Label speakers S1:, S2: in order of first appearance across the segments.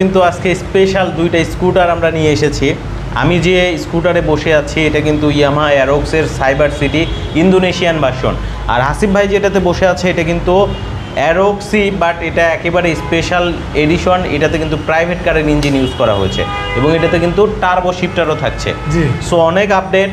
S1: কিন্তু আজকে স্পেশাল দুইটা স্কুটার আমরা নিয়ে এসেছি। আমি যে স্কুটারে বসে আছি এটা কিন্তু ইয়ামাহা অ্যারোক্সের সাইবার সিটি ইন্দোনেশিয়ান ভার্সন, আর হাসিফ ভাই যেটাতে বসে আছে এটা কিন্তু অ্যারোক্সি, বাট এটা একেবারে স্পেশাল এডিশন। এটাতে কিন্তু প্রাইভেট কারের ইঞ্জিন ইউজ করা হয়েছে এবং এটাতে কিন্তু টার্বো শিফটারও থাকছে। সো অনেক আপডেট।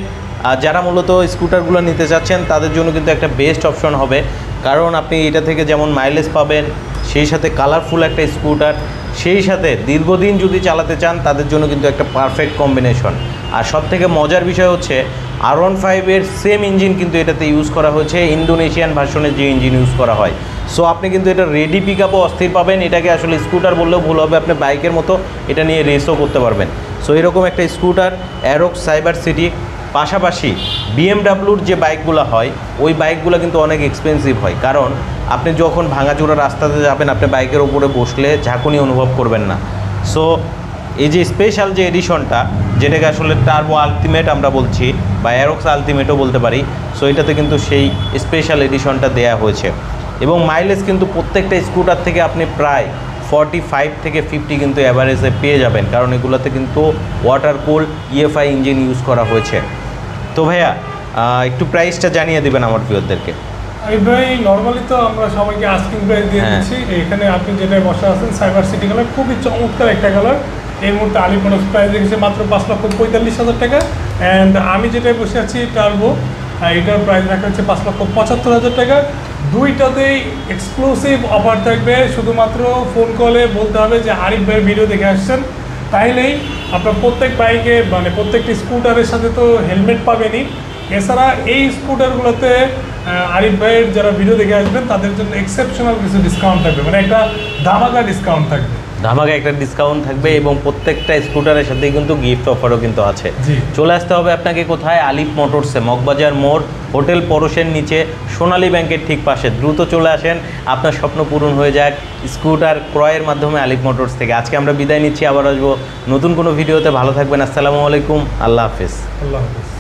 S1: যারা মূলত স্কুটারগুলো নিতে চাচ্ছেন তাদের জন্য কিন্তু একটা বেস্ট অপশন হবে, কারণ আপনি এটা থেকে যেমন মাইলেজ পাবেন, সেই সাথে কালারফুল একটা স্কুটার, সেই সাথে দীর্ঘদিন যদি চালাতে চান তাদের জন্য কিন্তু একটা পারফেক্ট কম্বিনেশন। আর সবথেকে মজার বিষয় হচ্ছে R15-এর সেম ইঞ্জিন কিন্তু এটাতে ইউজ করা হয়েছে, ইন্দোনেশিয়ান ভার্সনের যে ইঞ্জিন ইউজ করা হয়। সো আপনি কিন্তু এটা রেডি পিক আপও অস্থির পাবেন। এটাকে আসলে স্কুটার বললেও ভুল হবে, আপনি বাইকের মতো এটা নিয়ে রেসও করতে পারবেন। সো এরকম একটা স্কুটার অ্যারোক্স সাইবার সিটি। পাশাপাশি BMW-র যে বাইকগুলো হয় ওই বাইকগুলো কিন্তু অনেক এক্সপেন্সিভ হয়, কারণ আপনি যখন ভাঙাচোরা রাস্তাতে যাবেন আপনি বাইকের ওপরে বসলে ঝাঁকুনি অনুভব করবেন না। সো এই যে স্পেশাল যে এডিশনটা, যেটাকে আসলে টার্বো আলটিমেট আমরা বলছি বা অ্যারোক্স আলটিমেটও বলতে পারি, সো এটাতে কিন্তু সেই স্পেশাল এডিশনটা দেয়া হয়েছে এবং মাইলেজ কিন্তু প্রত্যেকটা স্কুটার থেকে আপনি প্রায় 45 থেকে 50 কিন্তু অ্যাভারেজে পেয়ে যাবেন, কারণ এগুলোতে কিন্তু ওয়াটার কুল EFI ইঞ্জিন ইউজ করা হয়েছে। তো ভাইয়া একটু প্রাইসটা জানিয়ে দেবেন আমার ভিউয়ারদেরকে।
S2: ভাই নর্মালি তো আমরা সবাইকে আস্কিং প্রাইস দিয়ে দিচ্ছি। এখানে আপনি যেটা বসে আছেন সাইবার সিটি কালার, খুবই চমৎকার একটা কালার। এই মুহূর্তে আলিপ মোটরস প্রাইস রেখেছে মাত্র 5,45,000 টাকা। অ্যান্ড আমি যেটাই বসে আছি টার্বো, এটার প্রাইস রাখা হচ্ছে 5,75,000 টাকা। দুইটাতেই এক্সক্লুসিভ অফার থাকবে। শুধুমাত্র ফোন কলে বলতে হবে যে আরিফ ভাইয়ের ভিডিও দেখে আসছেন, তাইলেই আপনার প্রত্যেক বাইকে মানে প্রত্যেকটি স্কুটারের সাথে তো হেলমেট পাবেনই। এছাড়া এই স্কুটারগুলোতে আরিফ ভাইয়ের যারা ভিডিও দেখে আসবেন তাদের জন্য এক্সেপশনাল কিছু ডিসকাউন্ট থাকবে, মানে একটা ধামাকা ডিসকাউন্ট থাকবে।
S1: ধামাকা একটা ডিসকাউন্ট থাকবে এবং প্রত্যেকটা স্কুটারের সাথেই কিন্তু গিফট অফারও কিন্তু আছে। চলে আসতে হবে আপনাকে কোথায়? আলিফ মোটরসে, মগবাজার মোড়, হোটেল পরশের নিচে, সোনালী ব্যাংকের ঠিক পাশে। দ্রুত চলে আসেন, আপনার স্বপ্ন পূরণ হয়ে যাক স্কুটার ক্রয়ের মাধ্যমে আলিফ মোটরস থেকে। আজকে আমরা বিদায় নিচ্ছি, আবার আসবো নতুন কোনো ভিডিওতে। ভালো থাকবেন। আসসালামু আলাইকুম, আল্লাহ হাফেজ।
S2: আল্লাহ হাফেজ।